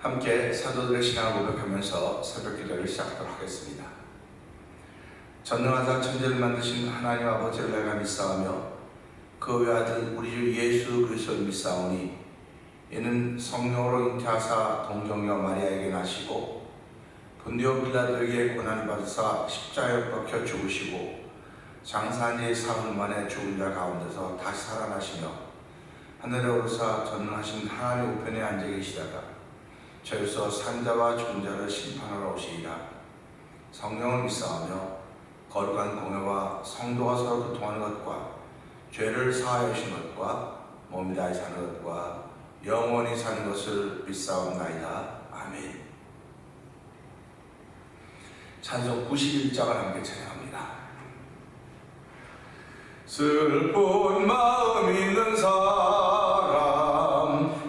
함께 사도들의 신앙을 고백하면서 새벽 기도를 시작하도록 하겠습니다. 전능하사 천지를 만드신 하나님 아버지를 내가 믿사오며 그 외아들 우리 주 예수 그리스도를 믿사오니 이는 성령으로 잉태하사 동정녀 마리아에게 나시고 본디오 빌라도에게 고난을 받으사 십자가에 박혀 죽으시고 장사한 지 사흘 만에 죽은 자 가운데서 다시 살아나시며 하늘에 오르사 전능하신 하나님 우편에 앉아 계시다가 저에서 산자와 죽은 자를 심판하러 오시리라. 성령을 믿사오며 거룩한 공회와 성도가 서로 교통하는 것과 죄를 사하여 주신 것과 몸이 다시 사는 것과 영원히 사는 것을 믿사옵나이다. 아멘. 찬송 91장을 함께 찬양합니다. 슬픈 마음 있는 사람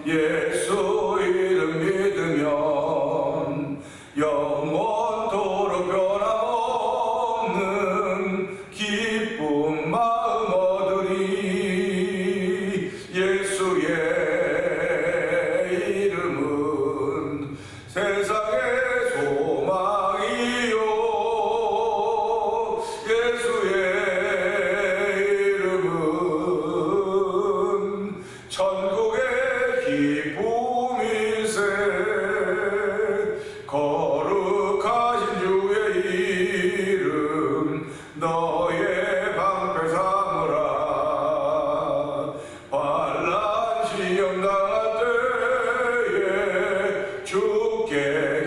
예수 이름 믿으면 영원토록 변함없는 기쁨 마음 얻으리. 예수의 이름은 세상의 소망이요 예수의 이름은 천국의 기쁨일세. 거룩하신 주의 이름 너의 방패 삼으라. 환난 시험 당할 때에 주께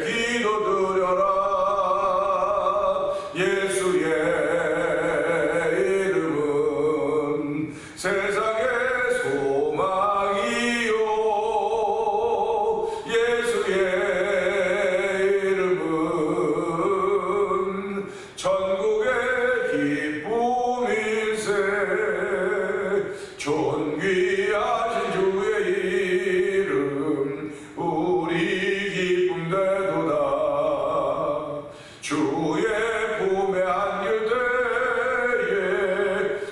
기도드려라. 예수의 이름은 세상의 소망이요 예수의 이름은 천국의 기쁨일세. 존귀하신 주의 이름 우리 기쁨 되도다. 주의 품에 안길 때에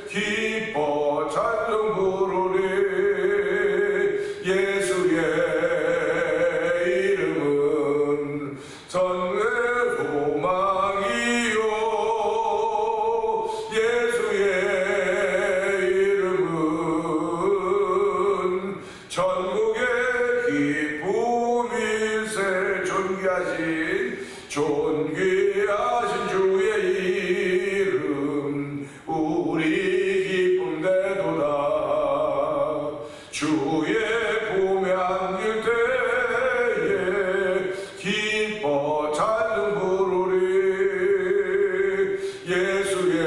기뻐 찬송 부르리. 예수의 이름은 전의 소망이요 예수의 이름은 천국의 기쁨일세. 존귀하신 주의 이름 우리 기쁨 되도다. 주의 품에 안길 때에 기뻐 찬송 부르리. 예수의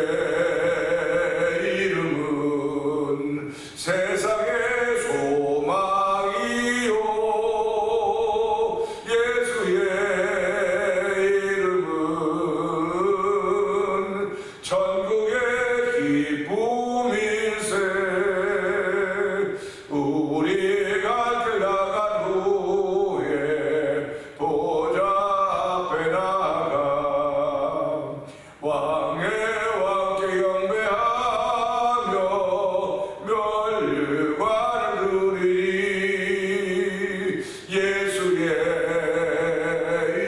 이름은 세상의 소망이요 예수의 이름은 천국의 기쁨일세. 우리가 들어간 후에 보좌 앞에 나가 왕의 왕께 경배하며 멸류관을 드리리. 예수의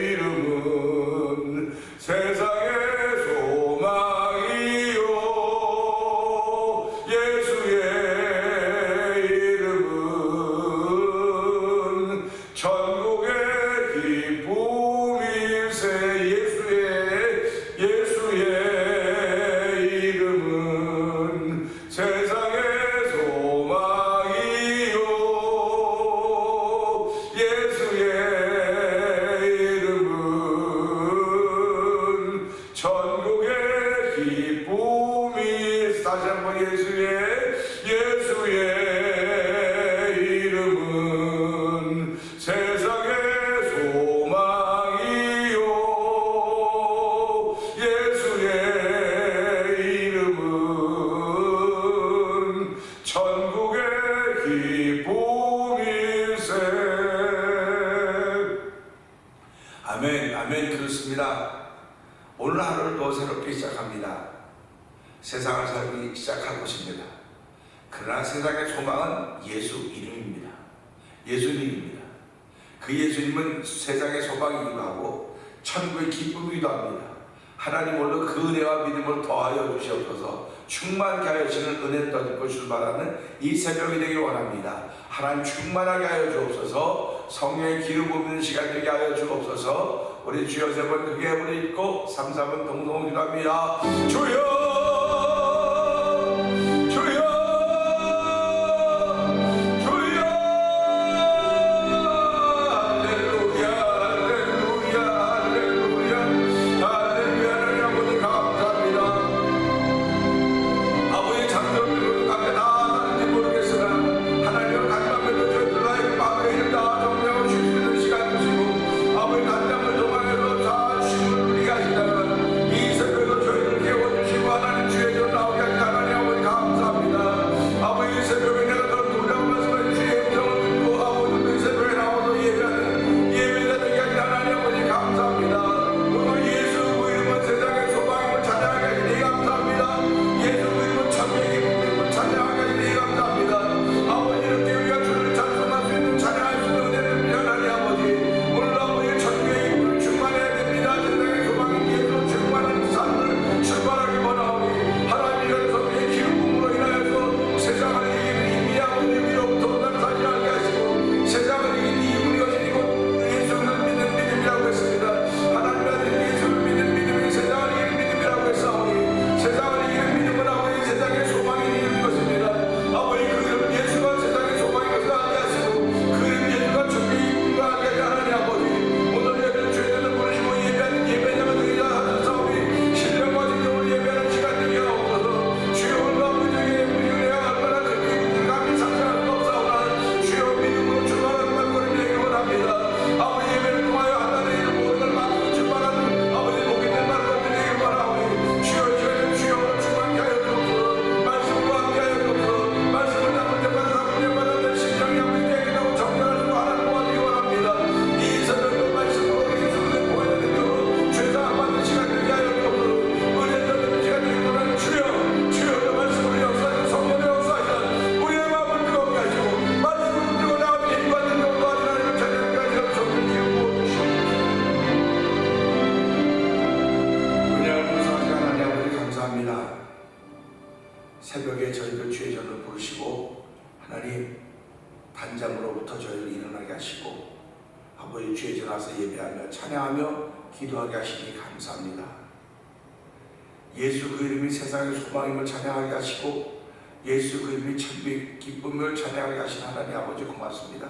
이름은 세상의 소망이요 예수의 이름은 천국의 기쁨일세. 예수의 이름은 세상의 소망이요 예수의 이름은 천국의 기쁨일세. 다시 한번 예수의 이름은 세상의 소망이요 예수의 이름은 천국의 기쁨일세. 아멘. 아멘. 그렇습니다. 오늘 하루를 또 새롭게 시작합니다. 세상을 살기 시작할 것입니다. 그러나 세상의 소망은 예수 이름입니다. 예수님입니다. 그 그 예수님은 세상의 소망이기도 하고 천국의 기쁨이기도 합니다. 하나님 오늘 그 은혜와 믿음을 더하여 주시옵소서. 충만케 하여 주시는 은혜 떠들고 출발하는 이 새벽이 되길 원합니다. 하나님 충만하게 하여 주옵소서. 성령의 기름 부으는 시간 되게 하여 주옵소서. 우리 주여 세 번 크게 우리 읽고 3, 4번 동동 기도합니다. 주여 새벽에 저희들 주의 전을 부르시고 하나님 단잠으로부터 저희를 일어나게 하시고 아버지 주의 전 와서 예배하며 찬양하며 기도하게 하시니 감사합니다. 예수 그 이름이 세상의 소망임을 찬양하게 하시고 예수 그 이름이 천국의 기쁨을 찬양하게 하신 하나님 아버지 고맙습니다.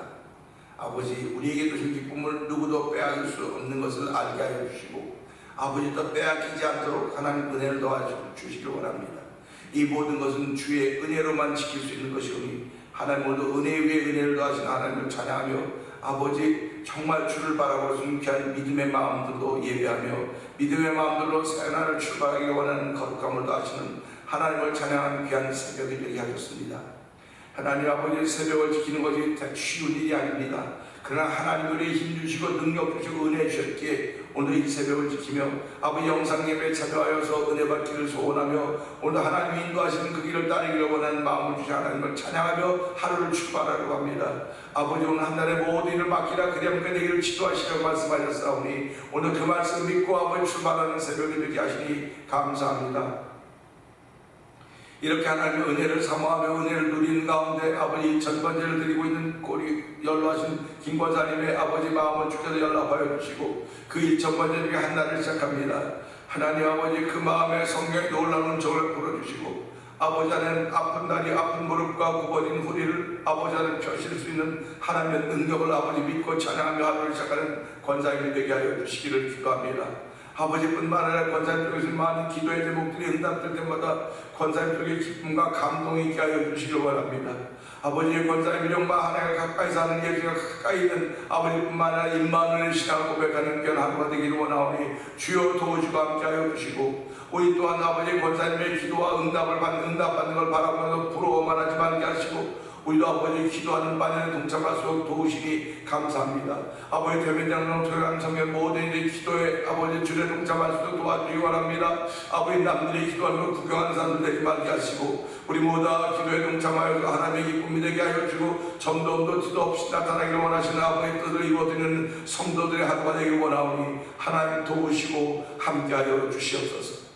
아버지 우리에게 주신 기쁨을 누구도 빼앗을 수 없는 것을 알게 하여 주시고 아버지 또 빼앗기지 않도록 하나님 은혜를 도와주시길 원합니다. 이 모든 것은 주의 은혜로만 지킬 수 있는 것이오니 하나님 오늘 은혜 위에 은혜를 더하신 하나님을 찬양하며 아버지 정말 주를 바라보고 순귀한 믿음의 마음들로 예배하며 믿음의 마음들로 새날을 출발하기 원하는 거룩함을 더하시는 하나님을 찬양하는 귀한 새벽이 되게 하셨습니다. 하나님 아버지 새벽을 지키는 것이 쉬운 일이 아닙니다. 그러나 하나님 우리의 힘 주시고 능력 주시고 은혜 주셨기에 오늘 이 새벽을 지키며 아버지 영상 예배에 참여하여서 은혜 받기를 소원하며 오늘 하나님이 인도하시는 그 길을 따르기를 원하는 마음을 주신 하나님을 찬양하며 하루를 출발하려고 합니다. 아버지 오늘 한 날의 모든 일을 맡기라 그리하면 그 내기를 지도하시라고 말씀하셨사오니 오늘 그 말씀 믿고 아버지 출발하는 새벽이 되게 하시니 감사합니다. 이렇게 하나님의 은혜를 사모하며 은혜를 누리는 가운데 아버지 전번제를 드리고 있는 꼬리 연로하신 김권사님의 아버지 마음을 주께서 연락하여 주시고 그 1천번제 중에 한 날을 시작합니다. 하나님 아버지 그 마음에 성령의 놀라운 은총을 불어주시고 아버지 안에는 아픈 다리 아픈 무릎과 굽어진 허리를 아버지 안에 펴실 수 있는 하나님의 능력을 아버지 믿고 찬양하며 하루를 시작하는 권사님이 되게 하여 주시기를 기도합니다. 아버지뿐만 아니라 권사님 쪽에서 많은 기도의 제목들이 응답될 때마다 권사님 쪽의 기쁨과 감동이 있게 하여 주시길 원합니다. 아버지의 권사님 영광 하나가 가까이 사는 예수가 가까이 있는 아버지뿐만 아니라 임마누엘 신앙을 고백하는 귀한 하루가 되기를 원하오니 주여 도우시고 함께하여 주시고 우리 또한 아버지 권사님의 기도와 응답받는 걸 바라보면서 부러워만 하지 말게 하시고 우리도 아버지 기도하는 반연에 동참할 수 있도록 도우시니 감사합니다. 아버지 대면장로 토요일 성경 모든 이들 기도에 아버지 주례 동참할 수 있도록 도와주시기 바랍니다. 아버지 남들이 기도하는 걸 구경하는 사람들 되지 말게 하시고 우리 모두 다 기도에 동참하여서 하나님의 기쁨이 되게 하여 주시고 점점도 지도 없이 나타나기를 원하시는 아버지의 뜻을 이루어드리는 성도들의 하루가 되길 원하오니 하나님 도우시고 함께하여 주시옵소서.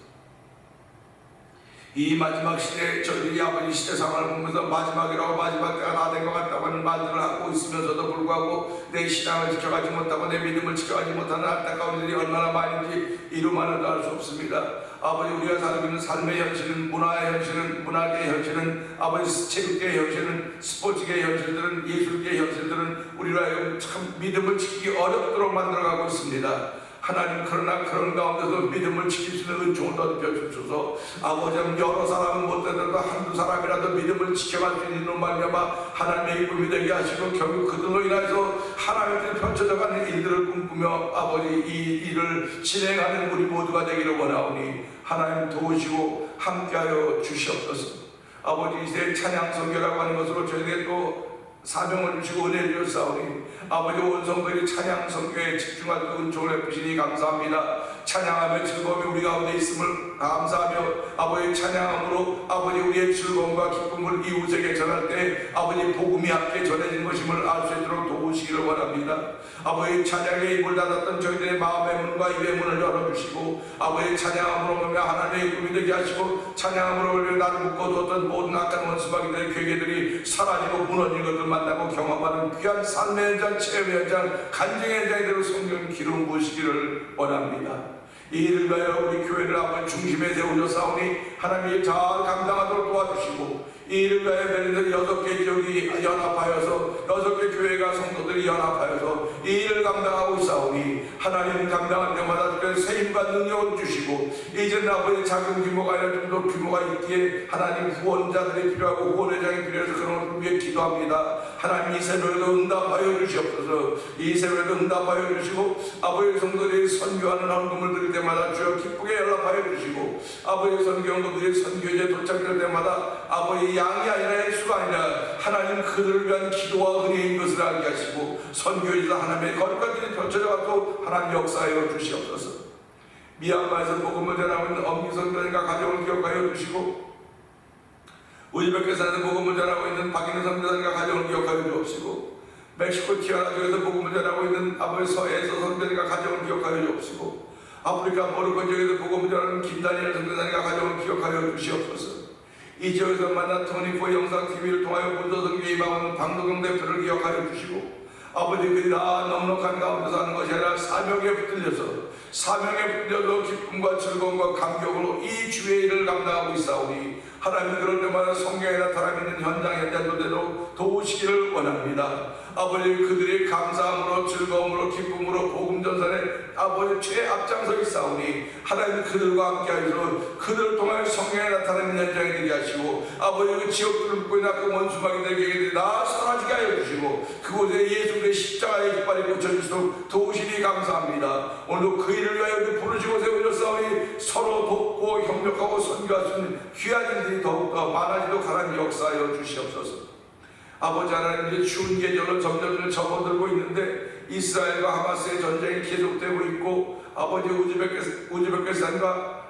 이 마지막 시대, 저희들이 아버지 시대 상황을 보면서 마지막이라고 마지막 때가 다 된 것 같다고 하는 말들을 하고 있으면서도 불구하고 내 신앙을 지켜가지 못하고 내 믿음을 지켜가지 못하는 안타까운 일이 얼마나 많은지 이루만은 알 수 없습니다. 아버지 우리가 살고 있는 삶의 현실은, 문화의 현실은, 문화계의 현실은, 아버지 체육계의 현실은, 스포츠계의 현실들은, 예술계의 현실들은 우리로 하여금 참 믿음을 지키기 어렵도록 만들어가고 있습니다. 하나님 그러나 그런 가운데서 믿음을 지킬 수 있는 은총을 더 주셔서 아버지 여러 사람은 못되더라도 한두 사람이라도 믿음을 지켜갈 수 있는 말미암아 하나님의 기쁨이 되게 하시고 결국 그들로 인해서 하나님의 펼쳐져가는 일들을 꿈꾸며 아버지 이 일을 진행하는 우리 모두가 되기를 원하오니 하나님 도우시고 함께하여 주시옵소서. 아버지 이제 찬양 선교라고 하는 것으로 저희에게 또 사명을 주시고 은혜를 주사오니 아버지 온 성도들이 찬양 선교에 집중할 수 은총을 베푸시니 감사합니다. 찬양하며 즐거움이 우리 가운데 있음을 감사하며 아버지 찬양함으로 아버지 우리의 즐거움과 기쁨을 이웃에게 전할 때 아버지 복음이 함께 전해진 것임을 알 수 있도록 도우시기를 원합니다. 아버지 찬양에 입을 닫았던 저희들의 마음의 문과 입의 문을 열어주시고 아버지 찬양함으로 보며 하나님의 기쁨이 되게 하시고 찬양함으로 보며 나를 묶어두었던 모든 악한 원수마귀들의 괴계들이 사라지고 무너진 것들 만나고 경험하는 귀한 삶의 현장, 체험의 현장, 간증의 현장이 되고 성경 기름 부으시기를 원합니다. 이 일을 위하여 우리 교회를 한번 중심에 세우셨사오니 하나님이 잘 감당하도록 도와주시고 이 일을 위하여 베를린 6개 지역이 연합하여서 6개 교회가 성도들이 연합하여서 이 일을 감당하고 있사오니 하나님 감당할 때마다 세임과 능력을 주시고 이제는 아버지 작은 규모가 아니라 좀 더 규모가 있기에 하나님 후원자들이 필요하고 후원회장이 필요해서 그런 것을 위해 기도합니다. 하나님 이 새벽에도 응답하여 주시옵소서. 이 새벽에도 응답하여 주시고 아버지 성도들이 선교하는 헌금을 드릴 때마다 주여 기쁘게 연락하여 주시고 아버지 선교원들이 선교지에 도착될 때마다 아버지 양이 아니라 수가 아니라 하나님 그들을 위한 기도와 은혜인 것을 알게 하시고 선교지에서 하나님의 거리까지 펼쳐져가고 하나님 역사하여 주시옵소서. 미얀마에서 복음을 전하고 있는 엄기 선교사님과 가정을 기억하여 주시고 우즈베키스탄에서 복음을 전하고 있는 박인우 선교사님과 가정을 기억하여 주옵시고 멕시코 티아라주에서 복음을 전하고 있는 아버지 서해에서 선교사님과 가정을 기억하여 주옵시고 아프리카 모로코 지역에서 복음을 전하는 김다니엘 선교사님과 가정을 기억하여 주시옵소서. 이 지역에서 만난 토니포 영상TV를 통하여 문서선교에 임하는 방도경 대표를 기억하여 주시고 아버지 그들이 다 넉넉한 가운데 사는 것이 아니라 사명에 붙들려서 기쁨과 즐거움과 감격으로 이 주의 일을 감당하고 있사오니 하나님 그럴 때마다 성경에 나타나는 현장도 되도록 도우시기를 원합니다. 아버지 그들이 감사함으로 즐거움으로 기쁨으로 복음 전선에 아버지 최앞장서 있사오니 하나님 그들과 함께하여서 그들을 통하여 성경에 나타나는 현장이 되게 하시고 아버지 그 지역들을 묶고 있는 그 원수마귀들에게 다 사라지게 하여 주시고 그곳에 예수의 십자가의 깃발이 꽂혀주시도록 도우시니 감사합니다. 오늘도 그 일을 위하여 부르시고 세우셨사오니 서로 돕고 협력하고 선교할 수 있는 귀한 일들이 더욱더 많아지도록 하나님 역사하여 주시옵소서. 아버지 하나님 이제 추운 계절로 점점 접어들고 있는데 이스라엘과 하마스의 전쟁이 계속되고 있고 아버지 우즈베키스탄과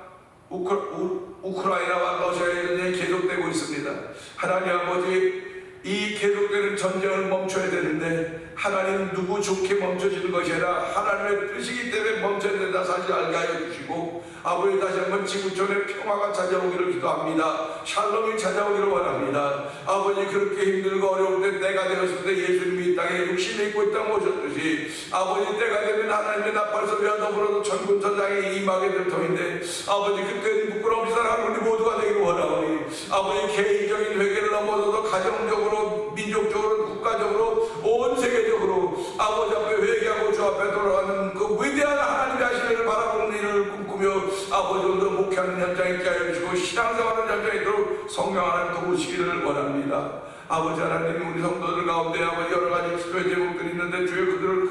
우크라이나와 러시아의 전쟁이 계속되고 있습니다. 하나님 아버지 이 계속되는 전쟁을 멈춰야 되는데 하나님 누구 좋게 멈춰지는 것이 아니라 하나님의 뜻이기 때문에 멈춰야 된다 사실 알게 하여 주시고 아버지 다시 한번 지구촌에 평화가 찾아오기를 기도합니다. 샬롬이 찾아오기를 원합니다. 아버지 그렇게 힘들고 어려울 때 때가 되었을 때 예수님이 이 땅에 육신을 입고 이 땅에 오셨듯이 아버지 때가 되면 하나님의 나팔소리와 더불어서 천군천상에 임하게 될 터인데 아버지 그때는 부끄러움이 사랑하는 우리 모두가 되기를 원하오니 아버지 개인적인 회개를 넘어서서 가정적으로 민족적으로 국가적으로 온 세계적으로 아버지 앞에 회개하고 주 앞에 돌아가는 그 위대한 하나님의 하시기를 바라보는 일을 꿈꾸며 아버지 오늘도 목회하는 현장에 있게 하여 주시고 신앙생활하는 현장에 있도록 성령 하나님 도우시기를 원합니다. 아버지 하나님 우리 성도들 가운데 아버지 여러가지 기도의 제목들이 있는데 주여 그들을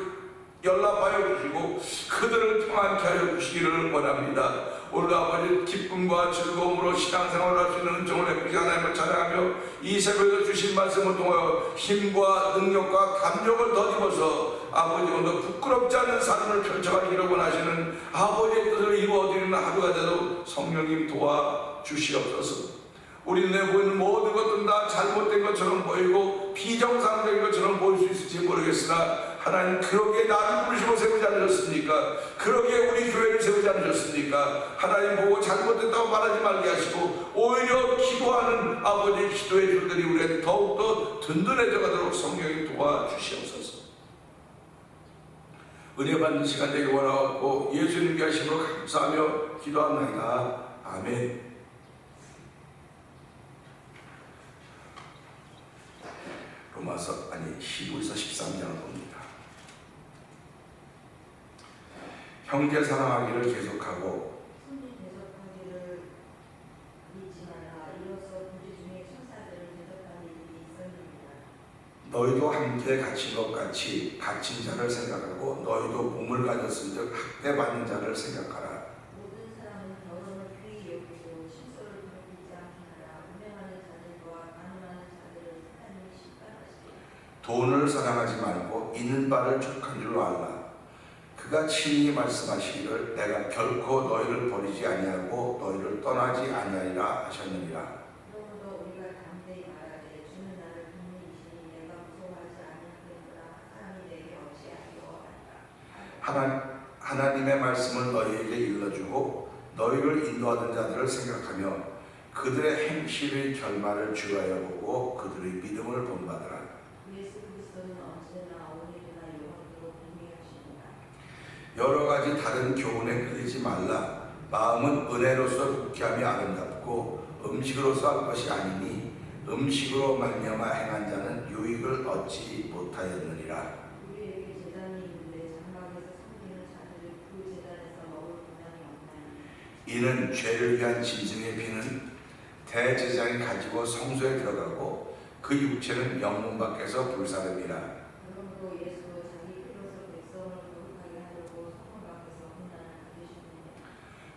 연락하여 주시고 그들을 평안케 하여 주시기를 원합니다. 오늘 아버지 기쁨과 즐거움으로 신앙생활을 할 수 있는 은총을 베푸시 하나님을 찬양하며 이 새벽에 주신 말씀을 통하여 힘과 능력과 감격을 덧입어서 아버지 오늘 부끄럽지 않은 삶을 펼쳐가기를 원하시는 아버지의 뜻을 이루어드리는 하루가 되도록 성령님 도와주시옵소서. 우리 눈에 보이는 모든 것들은 다 잘못된 것처럼 보이고 비정상적인 것처럼 보일 수 있을지 모르겠으나 하나님 그러기에 나를 부르시고 세우지 않으셨습니까? 그러기에 우리 교회를 세우지 않으셨습니까? 하나님 보고 잘못됐다고 말하지 말게 하시고 오히려 기도하는 아버지의 기도의 줄들이 우리에게 더욱더 든든해져 가도록 성령이 도와주시옵소서. 은혜 받는 시간 되기 원하고 예수님께 하심으로 감사하며 기도합니다. 아멘. 히브리서 13장을 봅니다. 형제 사랑하기를 계속하고 손이 대적하기를 잊지 마라. 이로써 우리 중에 천사들을 대적하는 일이 있었느니라. 너희도 함께 갇힌 것 같이 갇힌 자를 생각하고 너희도 몸을 가졌은즉 학대받는 자를 생각하라. 모든 사람은 결혼을 귀히 여기고 친소를 괴롭히지 않게 하라. 운명하는 자들과 가늠하는 자들을 하나님이 심판하시리라. 돈을 사랑하지 말고 있는 바를 족한 줄로 알라. 그가 친히 말씀하시기를 내가 결코 너희를 버리지 아니하고 너희를 떠나지 아니하리라 하셨느니라. 그러므로 우리가 담대히 말하되 주는 나를 국민이시니 내가 무서워하지 아니하겠노라. 사람이 내게 어찌하리요 하리라. 하나님의 말씀을 너희에게 일러주고 너희를 인도하던 자들을 생각하며 그들의 행실의 결말을 주하여 보고 그들의 믿음을 본받으라. 예수 그리스도는 언제나 오늘이나 영원토록 동행하시니라. 여러 가지 다른 교훈에 끌리지 말라. 마음은 은혜로서 국회함이 아름답고 음식으로서 할 것이 아니니 음식으로 말미암아 행한 자는 유익을 얻지 못하였느니라. 우리에게 제단이 있는데 장막에서 섬기는 자들은 그 제단에서 먹을 분량이 없나니 이는 죄를 위한 짐승의 피는 대제사장이 가지고 성소에 들어가고 그 육체는 영문 밖에서 불사름이라. 그러므로 예수도 자기 피로서 백성을 거룩하게 하려고 성문 밖에서 혼란을 가지셨느니라.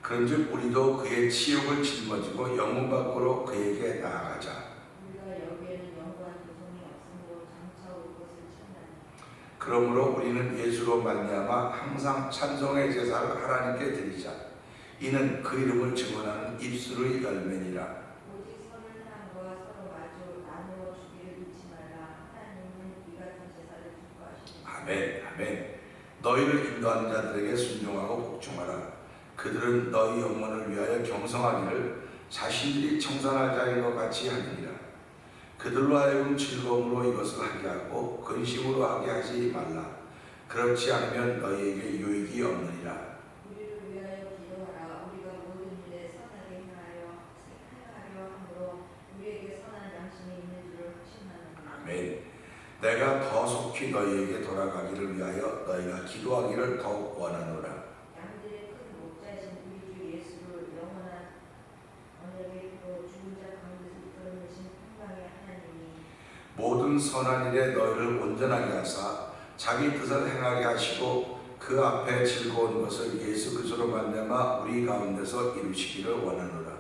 그런즉 우리도 그의 치욕을 짊어지고 영문 밖으로 그에게 나아가자. 우리가 여기에는 영구한 도성이 없으므로 장차 올 것을 찾나니 그러므로 우리는 예수로 말미암아 항상 찬송의 제사를 하나님께 드리자. 이는 그 이름을 증언하는 입술의 열매니라. 오직 선을 사람과 서로 마주 나누어 주기를 잊지 말라. 하나님은 이 같은 제사를 기뻐하시니라. 아멘. 아멘. 너희를 인도하는 자들에게 순종하고 복종하라. 그들은 너희 영혼을 위하여 경성하기를 자신들이 청산할 자인 것 같이 하느니라. 그들로 하여금 즐거움으로 이것을 하게 하고 근심으로 하게 하지 말라. 그렇지 않으면 너희에게 유익이 없느니라. 우리를 위하여 기도하라. 우리가 모든 일에 선하게 행하려 함으로 우리에게 선한 양심이 있는 줄을 확신하느니라. 아멘. 내가 더 속히 너희에게 돌아가기를 위하여 너희가 기도하기를 더욱 원하노라. 양들의 큰 목자이신 우리 주 예수를 영원한 언약의 피로 죽은 자 가운데서 이끌어내신 평강의 하나님이 모든 선한 일에 너희를 온전하게 하사 자기 뜻을 행하게 하시고 그 앞에 즐거운 것을 예수 그리스도로 말미암아 우리 가운데서 이루시기를 원하노라.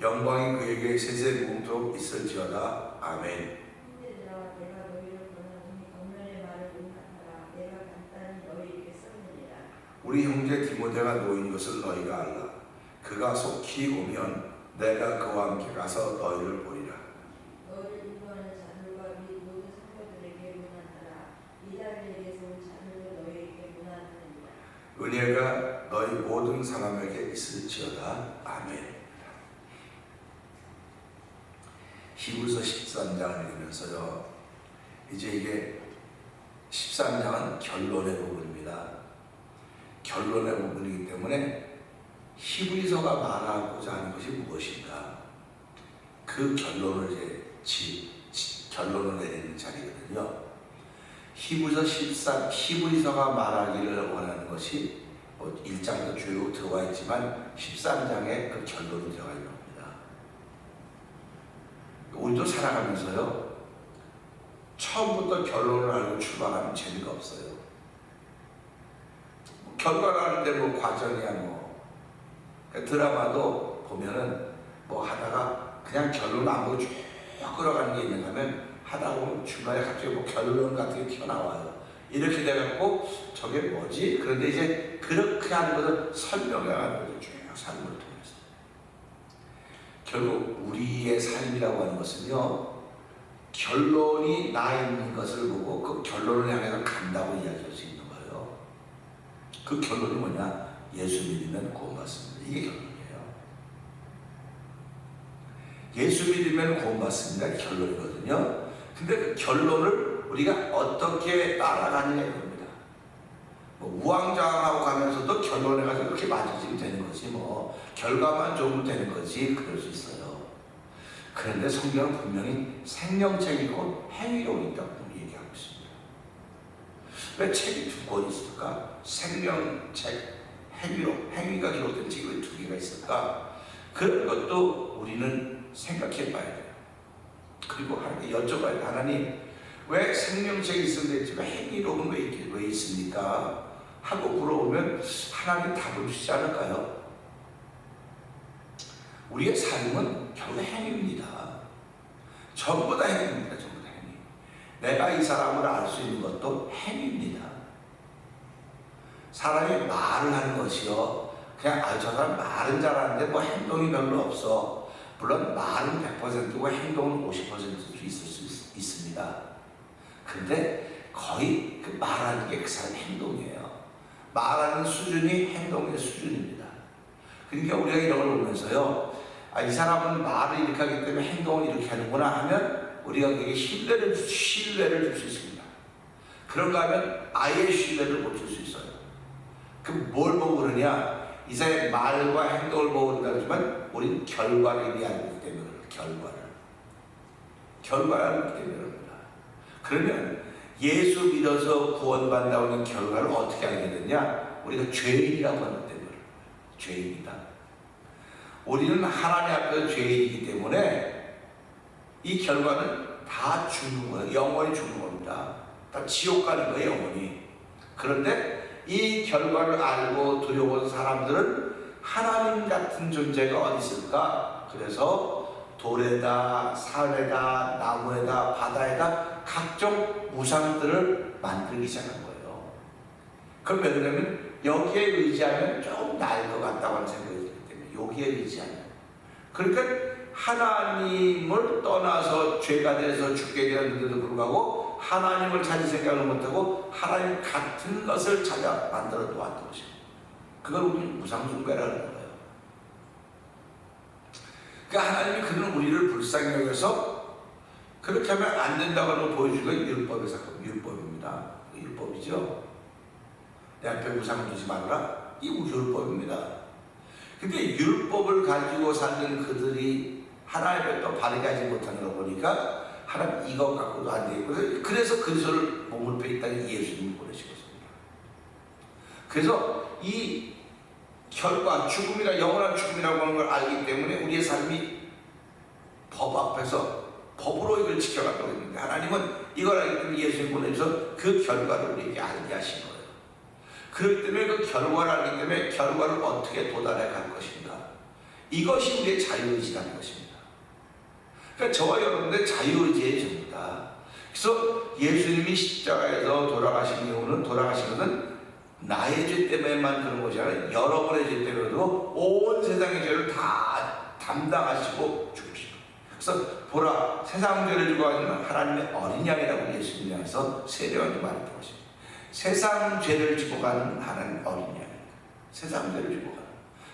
영광이 그에게 세세무궁토록 있을지어다. 아멘. 형제들아 내가 너희를 권하노니 겉면의 말을 용납하라. 내가 간단히 너희에게 썼느니라. 우리 형제 디모데가 놓인 것을 너희가 알라. 그가 속히 오면 내가 그와 함께 가서 너희를 보리라. 너희를 인도하는 자들과 및 모든 성도들에게 문안하라. 이달리에게서 온 자들도 너희에게 문안하느니라. 은혜가 너희 모든 사람에게 있을지어다. 아멘. 히브리서 13장을 읽으면서요, 이제 이게 13장은 결론의 부분입니다. 결론의 부분이기 때문에 히브리서가 말하고자 하는 것이 무엇인가, 그 결론을 결론을 내리는 자리거든요. 히브리서가 말하기를 원하는 것이 1장도 쭉 들어와 있지만 13장에 그 결론이 들어가 있는 겁니다. 우리도 살아가면서요, 처음부터 결론을 알고 출발하면 재미가 없어요. 결과라는데 뭐 과정이야 뭐. 그러니까 드라마도 보면은 뭐 하다가 그냥 결론 안 보고 쭉 끌어가는 게 있는가 하면 하다 보면 중간에 갑자기 뭐 결론 같은 게 튀어나와요. 이렇게 돼갖고 저게 뭐지? 그런데 이제 그렇게 하는 것을 설명해가는 거죠. 쭉 삶을 통해서. 결국 우리의 삶이라고 하는 것은요, 결론이 나 있는 것을 보고 그 결론을 향해서 간다고 이야기할 수 있는 거예요. 그 결론이 뭐냐? 예수 믿으면 구원받습니다. 이게 결론이에요. 예수 믿으면 구원받습니다. 결론이거든요. 근데 그 결론을 우리가 어떻게 따라가느냐에 겁니다. 뭐 우왕좌왕하고 가면서도 결론에 가서 그렇게 맞아지면 되는 거지 뭐. 결과만 좋으면 되는 거지. 그럴 수 있어요. 그런데 성경은 분명히 생명책이고 행위론이 있다고 얘기하고 있습니다. 왜 책이 두 권이 있을까? 생명책, 행위론, 행위가 기록된 책이 왜 두 개가 있을까? 그런 것도 우리는 생각해 봐야 돼요. 그리고 하나님께 여쭤봐야 돼요. 하나님, 왜 생명책이 있으면 되지 왜 행위론은 왜 있습니까? 하고 물어보면 하나님 답을 주시지 않을까요? 우리의 삶은 결국 행위입니다. 전부 다 행위입니다. 전부 다 행위. 내가 이 사람을 알 수 있는 것도 행위입니다. 사람이 말을 하는 것이요, 그냥 저 사람 말은 잘하는데 뭐 행동이 별로 없어. 물론 말은 100%고 행동은 50%도 있을 수 있습니다. 근데 거의 그 말하는 게 그 사람의 행동이에요. 말하는 수준이 행동의 수준입니다. 그러니까 우리가 이런 걸 보면서요, 이 사람은 말을 이렇게 하기 때문에 행동을 이렇게 하는구나 하면 우리가 그게 신뢰를 줄 수 있습니다. 그런가 하면 아예 신뢰를 못 줄 수 있어요. 그럼 뭘 보고 그러냐? 이 사람의 말과 행동을 보고 그런다지만 우리는 결과를 이미 알기 때문에 결과를 알기 때문에 그럽니다. 그러면 예수 믿어서 구원받는다고 하는 결과를 어떻게 알게 되냐? 우리가 죄인이라고 하는 것 때문에 죄인이다. 우리는 하나님 앞에서 죄인이기 때문에 이 결과는 다 죽는 거예요. 영원히 죽는 겁니다. 다 지옥 가는 거예요, 영원히. 그런데 이 결과를 알고 두려워하는 사람들은 하나님 같은 존재가 어디 있을까? 그래서 돌에다, 산에다, 나무에다, 바다에다 각종 우상들을 만들기 시작한 거예요. 그럼 왜 그러냐면 여기에 의지하면 좀 나을 것 같다고 하는 생각이 들기 때문에 여기에 의지하면. 그러니까 하나님을 떠나서 죄가 돼서 죽게 되었는데도 불구하고 하나님을 찾을 생각을 못하고 하나님 같은 것을 찾아 만들어 놓았던 것입니다. 그걸 우리는 우상숭배라고 하는 거예요. 그러니까 하나님이 그는 우리를 불쌍히 여겨서 그렇게 하면 안 된다고 하는 걸 보여준 건 율법의 사건, 율법입니다. 율법이죠. 내 앞에 우상을 두지 말아라. 이 율법입니다. 근데 율법을 가지고 살던 그들이 하나님의 또 바르게 하지 못하는 걸 보니까 하나님 이것 갖고도 안 되겠고, 그래서 그리스도를 몸을 빼있다는 예수님을 보내시겠습니다. 그래서 이 결과, 죽음이나 영원한 죽음이라고 하는 걸 알기 때문에 우리의 삶이 법 앞에서 법으로 이걸 지켜갔다고 했는데 하나님은 이걸 알기 때문에 예수님을 보내셔서 그 결과를 우리에게 알게 하신 거예요. 그렇기 때문에 그 결과를 알기 때문에 결과를 어떻게 도달해 갈 것인가, 이것이 우리의 자유의지라는 것입니다. 그러니까 저와 여러분들의 자유의지의 전부다. 그래서 예수님이 십자가에서 돌아가신 이유는, 돌아가신 것은 나의 죄 때문에만 그런 것이 아니라 여러분의 죄 때문에도 온 세상의 죄를 다 담당하시고 죽으시고, 그래서 보라 세상 죄를 지고 가시는 하나님의 어린 양이라고 예수님이 향해서 세례요한이 말했던 것입니다. 세상 죄를 지고 가는 하나님 어린 양입니다. 세상 죄를 지고 가는.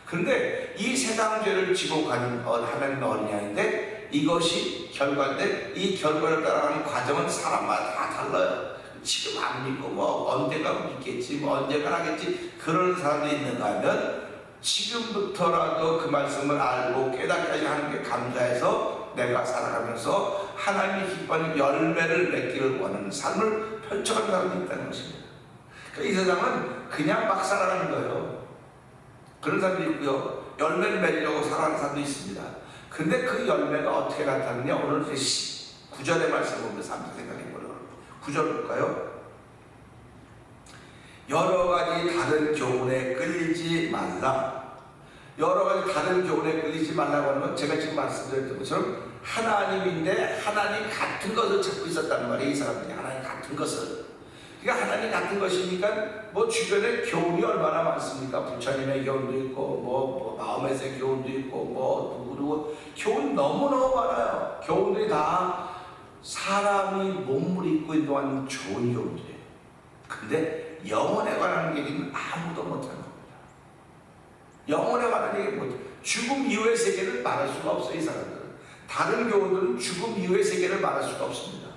그런데 이 세상 죄를 지고 가는 하나님 어린 양인데 이것이 결과인데 이 결과를 따라가는 과정은 사람마다 다 달라요. 지금 안 믿고 뭐 언젠가 믿겠지, 뭐 언젠가 하겠지, 그런 사람이 있는가 하면 지금부터라도 그 말씀을 알고 깨닫게 하는 게 감사해서 내가 살아가면서 하나님이 기뻐하는 열매를 맺기를 원하는 삶을 펼쳐가는 사람이 있다는 것입니다. 이 세상은 그냥 막 살아가는 거예요. 그런 사람도 있고요, 열매를 맺으려고 살아가는 사람도 있습니다. 근데 그 열매가 어떻게 나타나느냐, 오늘 9절의 말씀을 보면서 한번 생각해 보려고 합니다. 9절 볼까요? 여러 가지 다른 교훈에 끌리지 말라. 여러 가지 다른 교훈에 끌리지 말라고 하는 건 제가 지금 말씀드렸던 것처럼 하나님인데 하나님 같은 것을 찾고 있었다는 말이에요. 이 사람들이 하나님 같은 것을. 그러니까 하나님 같은 것이니까 뭐 주변에 교훈이 얼마나 많습니까? 부처님의 교훈도 있고 뭐 마음에서의 교훈도 있고 뭐 누구 교훈 너무너무 많아요. 교훈들이 다 사람이 몸을 입고 있는 동안 좋은 교훈들이에요. 근데 영혼에 관한 얘기는 아무도 못하는 겁니다. 영혼에 관한 얘기는 못. 죽음 이후의 세계를 말할 수가 없어요. 이 사람들은. 다른 교훈들은 죽음 이후의 세계를 말할 수가 없습니다.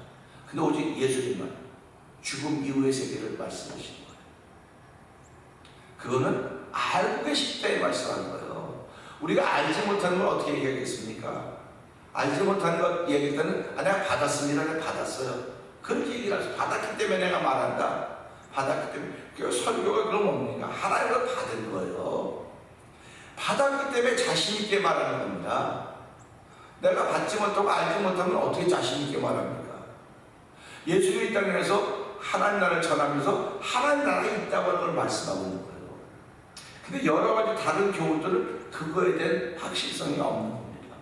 근데 오직 예수님만 죽음 이후의 세계를 말씀하시는 거예요. 그거는 알고 계실 때 말씀하는 거예요. 우리가 알지 못하는 걸 어떻게 얘기하겠습니까? 알지 못하는 것 얘기할 때는 내가 받았습니다. 내가 받았어요. 그렇게 얘기를 하죠. 받았기 때문에 내가 말한다. 받았기 때문에. 그 설교가 그럼 뭡니까? 하나님을 받은 거예요. 받았기 때문에 자신 있게 말하는 겁니다. 내가 받지 못하고 알지 못하면 어떻게 자신 있게 말합니까? 예수님이 이 땅에서 하나님 나라를 전하면서 하나님 나라에 있다고 하는 걸 말씀하고 있는 거예요. 근데 여러 가지 다른 교훈들은 그거에 대한 확실성이 없는 겁니다.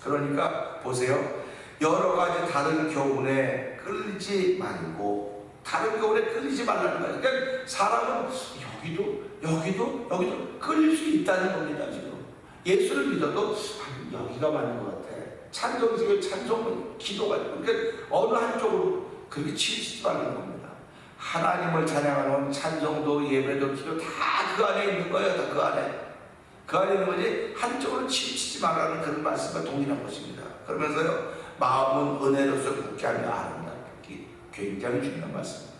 그러니까 보세요. 여러 가지 다른 교훈에 끌리지 말고 다른 교훈에 끌리지 말라는 거예요. 그러니까 사람은 여기도 끌릴 수 있다는 겁니다. 지금 예수를 믿어도 여기가 맞는 것 같아. 찬송은 기도가 그러니까 어느 한쪽으로 그렇게 치우치지 말라는 겁니다. 하나님을 찬양하는 찬송도 예배도 기도 다 그 안에 있는 거예요. 다 그 안에. 그 안에 있는 거지 한쪽으로 치우치지 말라는 그런 말씀과 동일한 것입니다. 그러면서요. 마음은 은혜로서 굳게 하며 아름답기 굉장히 중요한 말씀입니다.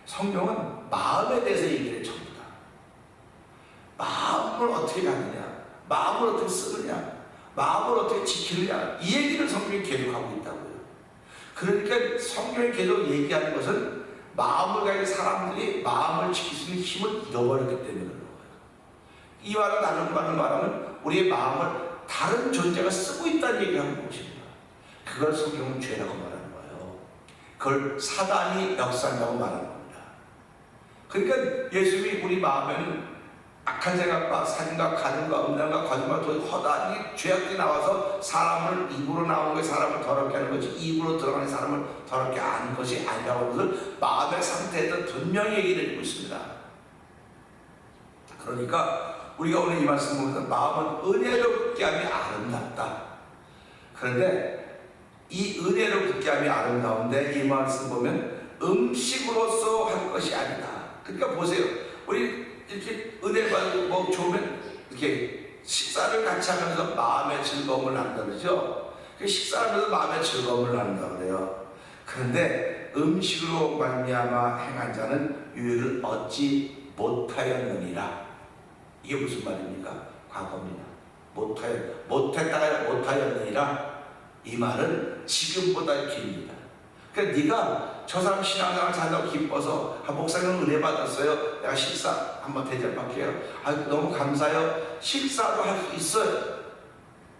성경은 마음에 대해서 얘기를 해요. 전부 다. 마음을 어떻게 갖느냐, 마음을 어떻게 쓰느냐, 마음을 어떻게 지키느냐, 이 얘기를 성경이 계속 하고 있다고요. 그러니까 성경이 계속 얘기하는 것은 마음을 가진 사람들이 마음을 지킬 수 있는 힘을 잃어버렸기 때문에 그런 거예요. 이 말은 다른 말을 말하면 우리의 마음을 다른 존재가 쓰고 있다는 얘기하는 것입니다. 그걸 성경은 죄라고 말하는 거예요. 그걸 사단이 역사한다고 말하는 겁니다. 그러니까 예수님이 우리 마음에는 악한 생각과 살인과 가늠과 음란과 거짓말, 허다한 죄악들이 나와서 사람을 입으로 나오는 것이 사람을 더럽게 하는 것이 입으로 들어가는 사람을 더럽게 하는 것이 아니라고 하는 것을 마음의 상태에서 분명히 얘기를 해주고 있습니다. 그러니까 우리가 오늘 이 말씀 보면서 마음은 은혜로 굳게 함이 아름답다. 그런데 이 은혜로 굳게 함이 아름다운데 이 말씀 보면 음식으로서 할 것이 아니다. 그러니까 보세요. 우리 이렇게 은혜 받고 뭐 좋으면 이렇게 식사를 같이 하면서 마음의 즐거움을 나눈다 그러죠. 식사하면서 마음의 즐거움을 나눈다 그래요. 그런데 음식으로 말미암아 행한 자는 유익을 얻지 못하였느니라. 이게 무슨 말입니까? 과거입니다. 못하였느니라. 이 말은 지금보다 깁니다. 그러니까 네가 저 사람 신앙생활 잘한다고 기뻐서 목사님 은혜 받았어요. 내가 식사 한번 대접할게요. 너무 감사해요. 식사도 할 수 있어요.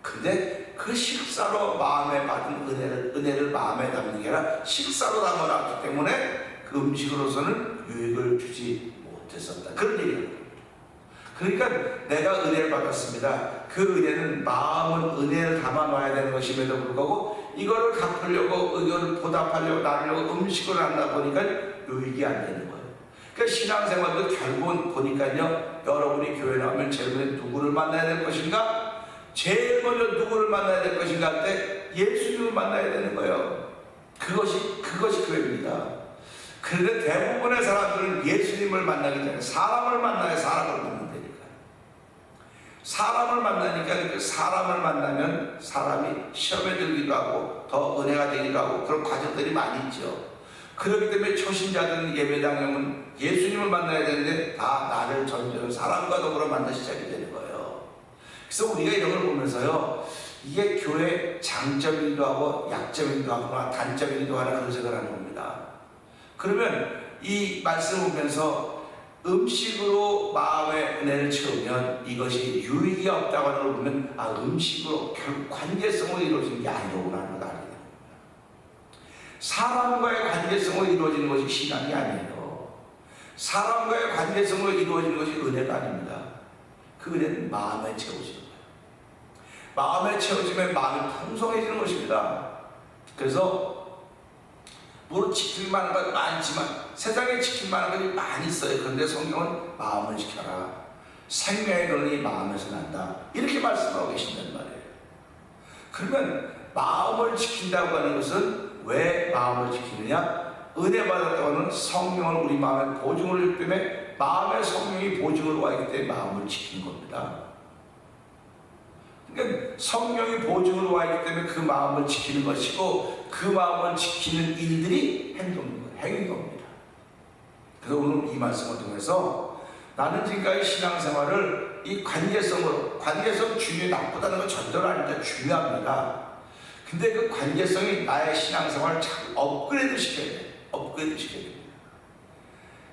근데 그 식사로 마음에 받은 은혜를 마음에 담는 게 아니라 식사로 담아놨기 때문에 그 음식으로서는 유익을 주지 못했었다. 그런 얘기입니다. 그러니까 내가 은혜를 받았습니다. 그 은혜는 마음은 은혜를 담아놔야 되는 것임에도 불구하고 이거를 갚으려고 이거를 보답하려고 나누려고 음식을 한다 보니까 유익이 안 되는 거예요. 그러니까 신앙생활도 결국은 보니까요. 여러분이 교회 나오면 제일 먼저 누구를 만나야 될 것인가? 제일 먼저 누구를 만나야 될 것인가 할 때 예수님을 만나야 되는 거예요. 그것이 교회입니다. 그런데 대부분의 사람들은 예수님을 만나기 전에 사람을 만나야 사람을 만난다니까. 사람을 만나니까 그 사람을 만나면 사람이 시험에 들기도 하고 더 은혜가 되기도 하고 그런 과정들이 많이 있죠. 그렇기 때문에 초신자들은 예배당에 오면 예수님을 만나야 되는데 다 나를 전제로 사람과 더불어 만나 시작이 되는 거예요. 그래서 우리가 이런 걸 보면서요. 이게 교회의 장점이기도 하고 약점이기도 하거나 단점이기도 하나 그런 생각을 하는 겁니다. 그러면 이 말씀을 보면서 음식으로 마음의 은혜를 채우면 이것이 유익이 없다고 하는 걸 보면 음식으로 결국 관계성으로 이루어지는 게 아니로구나 하는 걸 알게 됩니다. 사람과의 관계성으로 이루어지는 것이 신앙이 아니에요. 사람과의 관계성으로 이루어지는 것이 은혜가 아닙니다. 그 은혜는 마음에 채워지는 거예요. 마음에 채워지면 마음이 풍성해지는 것입니다. 그래서 물론 지킬 만한 것 많지만 세상에 지킬 만한 것이 많이 있어요. 그런데 성경은 마음을 지켜라. 생명의 근원이 마음에서 난다. 이렇게 말씀하고 계신단 말이에요. 그러면 마음을 지킨다고 하는 것은 왜 마음을 지키느냐? 은혜 받았다고 하는 성령을 우리 마음에 보증을 했기 때문에 마음의 성령이 보증을 와 있기 때문에 마음을 지키는 겁니다. 그러니까 성령이 보증을 와 있기 때문에 그 마음을 지키는 것이고 그 마음을 지키는 일들이 행인 겁니다. 그래서 오늘 이 말씀을 통해서 나는 지금까지 신앙생활을 이 관계성 중요해 나쁘다는 건 전제로 아닙니다. 중요합니다. 근데 그 관계성이 나의 신앙생활을 자꾸 업그레이드 시켜야 돼요. 업그레이드 시켜야 됩니다.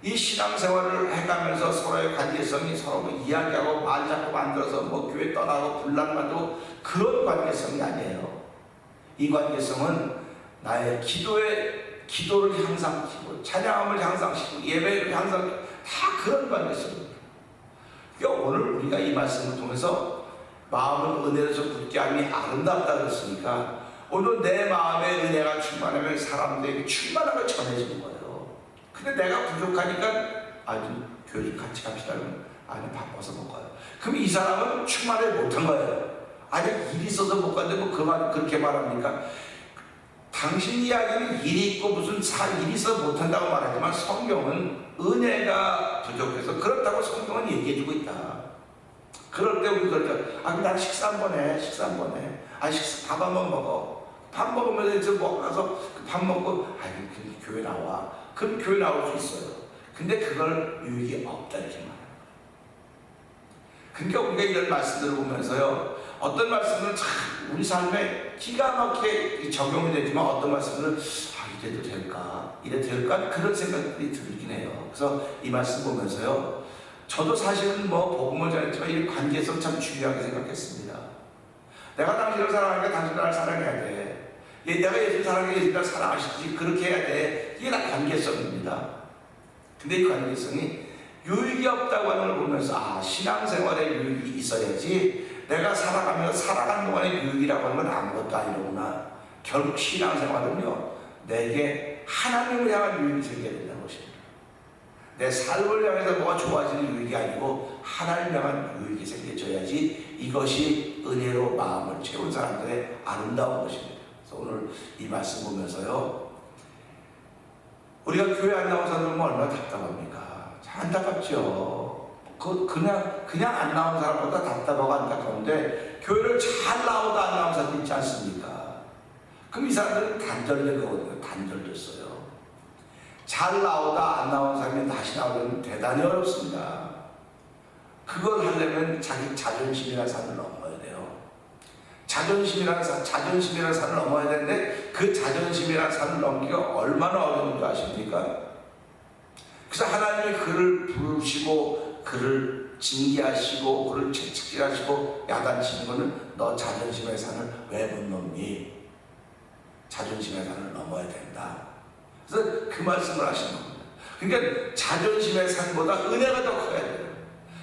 이 신앙생활을 해가면서 서로의 관계성이 서로 이야기하고 말 잡고 만들어서 교회 떠나고 분란 만들고 그런 관계성이 아니에요. 이 관계성은 나의 기도를 향상시키고 찬양함을 향상시키고 예배를 향상시키고 다 그런 관계성입니다. 그러니까 오늘 우리가 이 말씀을 통해서 마음은 은혜로서 굳게 함이 아름답다 그랬으니까 오늘 내 마음에 은혜가 충만하면 사람들에게 충만한 걸 전해주는 거예요. 근데 내가 부족하니까 교회 좀 같이 갑시다 그러면 바빠서 못 가요. 그럼 이 사람은 충만을 못한 거예요. 일이 있어서 못 갔는데 그렇게 말합니까? 당신 이야기는 일이 있고 무슨 일이 있어서 못한다고 말하지만 성경은 은혜가 부족해서 그렇다고 성경은 얘기해주고 있다. 그럴 때 우리 그러죠. 난 식사 한 번 해. 밥 한번 먹어. 밥 먹으면서 이제 가서 밥 먹고 교회 나와. 그럼 교회 나올 수 있어요. 근데 그걸 유익이 없다 이렇게 말합니다. 그러니까 우리가 이런 말씀들을 보면서요. 어떤 말씀은 참 우리 삶에 기가 막히게 적용이 되지만 어떤 말씀은 이래도 될까? 그런 생각들이 들긴 해요. 그래서 이 말씀 보면서요. 저도 사실은 복음을 전했지만 이 관계성 참 중요하게 생각했습니다. 내가 당신을 사랑하니까 당신 나를 사랑해야 돼. 내가 예수를 사랑해 예수를 나를 사랑하시지 그렇게 해야 돼. 이게 다 관계성입니다. 근데 이 관계성이 유익이 없다고 하는 걸 보면서 신앙생활에 유익이 있어야지 내가 살아가는 동안에 유익이라고 하는 건 아무것도 아니로구나. 결국 신앙생활은요 내게 하나님을 향한 유익이 생겨야 된다는 것입니다. 내 삶을 향해서 뭐가 좋아지는 유익이 아니고 하나님을 향한 유익이 생겨져야지 이것이 은혜로 마음을 채운 사람들의 아름다운 것입니다. 그래서 오늘 이 말씀 보면서요 우리가 교회 안 나온 사람들 보면 얼마나 답답합니까? 참 안타깝죠. 그냥 안 나온 사람보다 답답하고 안타까운데 교회를 잘 나오다 안 나온 사람도 있지 않습니까? 그럼 이 사람들은 단절된 거거든요. 단절됐어요. 잘 나오다 안 나온 사람이 다시 나오려면 대단히 어렵습니다. 그걸 하려면 자기 자존심이라는 산을 넘어야 돼요. 자존심이라는 산을 넘어야 되는데 그 자존심이라는 산을 넘기가 얼마나 어려운 줄 아십니까? 그래서 하나님이 그를 부르시고 그를 징계하시고 그를 채찍질하시고 야단치는 것은 너 자존심의 산을 왜 못 넘니? 자존심의 산을 넘어야 된다. 그래서 그 말씀을 하시는 겁니다. 그러니까 자존심의 산보다 은혜가 더 커야 돼요.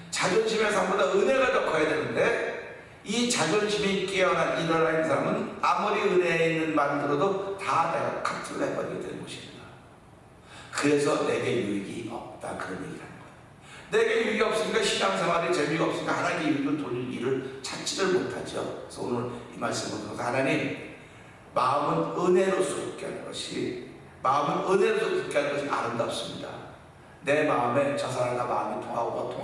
자존심의 산보다 은혜가 더 커야 되는데 이 자존심이 일어나 있는 사람은 아무리 은혜에 있는 말 들어도 다 내가 카트를 해버리게 되는 것입니다. 그래서 내게 유익이 없다 그런 얘기를 하는 거예요. 내게 유익이 없으니까 신앙생활에 재미가 없으니까 하나님의 유익을 돌릴 일을 찾지를 못하죠. 그래서 오늘 이 말씀을 통해서 하나님 마음은 은혜로서 굳게 하는 것이 아름답습니다. 내 마음에 저 사람과 마음이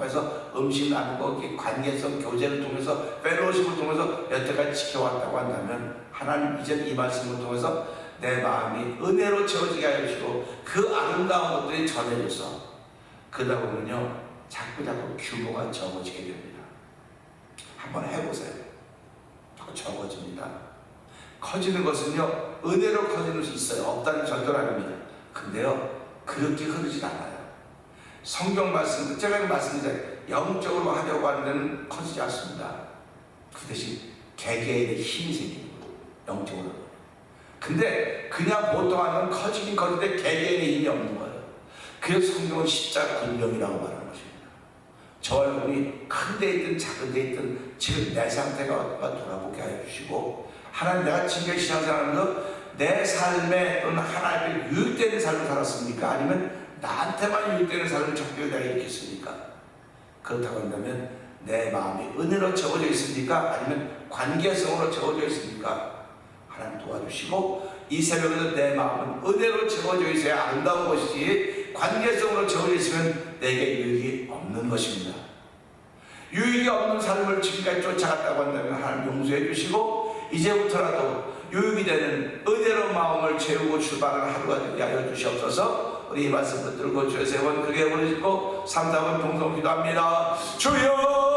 통해서 음식 나누고 관계성 교제를 통해서 펠로우십을 통해서 여태까지 지켜왔다고 한다면 하나님 이제 이 말씀을 통해서 내 마음이 은혜로 채워지게 하여 주시고 그 아름다운 것들이 전해져서 그러다 보면요 자꾸 규모가 적어지게 됩니다. 한번 해보세요. 자꾸 적어집니다. 커지는 것은요 은혜로 커지는 수 있어요. 없다는 절대로 아닙니다. 근데요 그렇게 흐르진 않아요. 성경 말씀 제가 말씀드린 영적으로 하려고 하는 데는 커지지 않습니다. 그 대신 개개인의 힘이 생기는 거예요. 영적으로 근데 그냥 보통 하면 커지긴 커지는데 개개인의 힘이 없는 거예요. 그래서 성경은 십자가 군병이라고 말하는 것입니다. 저와 여러분이 큰 데 있든 작은 데 있든 지금 내 상태가 돌아보게 하여 주시고, 하나님 내가 지금 신앙생활하면서 내 삶에 또는 하나님의 유익되는 삶을 살았습니까? 아니면 나한테만 유익되는 삶을 찾기 위해 내가 이렇게 했습니까? 그렇다고 한다면 내 마음이 은혜로 채워져 있습니까? 아니면 관계성으로 채워져 있습니까? 하나님 도와주시고, 이 새벽에도 내 마음은 은혜로 채워져 있어야 아름다운 것이지 관계성으로 채워져 있으면 내게 유익이 없는 것입니다. 유익이 없는 삶을 지금까지 쫓아갔다고 한다면 하나님 용서해 주시고, 이제부터라도 유익이 되는 은혜로 마음을 채우고 출발하는 하루가 되게 하여 주시옵소서. 우리 이 말씀 붙들고 주의 세번 크게 부르짖고 3, 4번 동성 기도합니다. 주여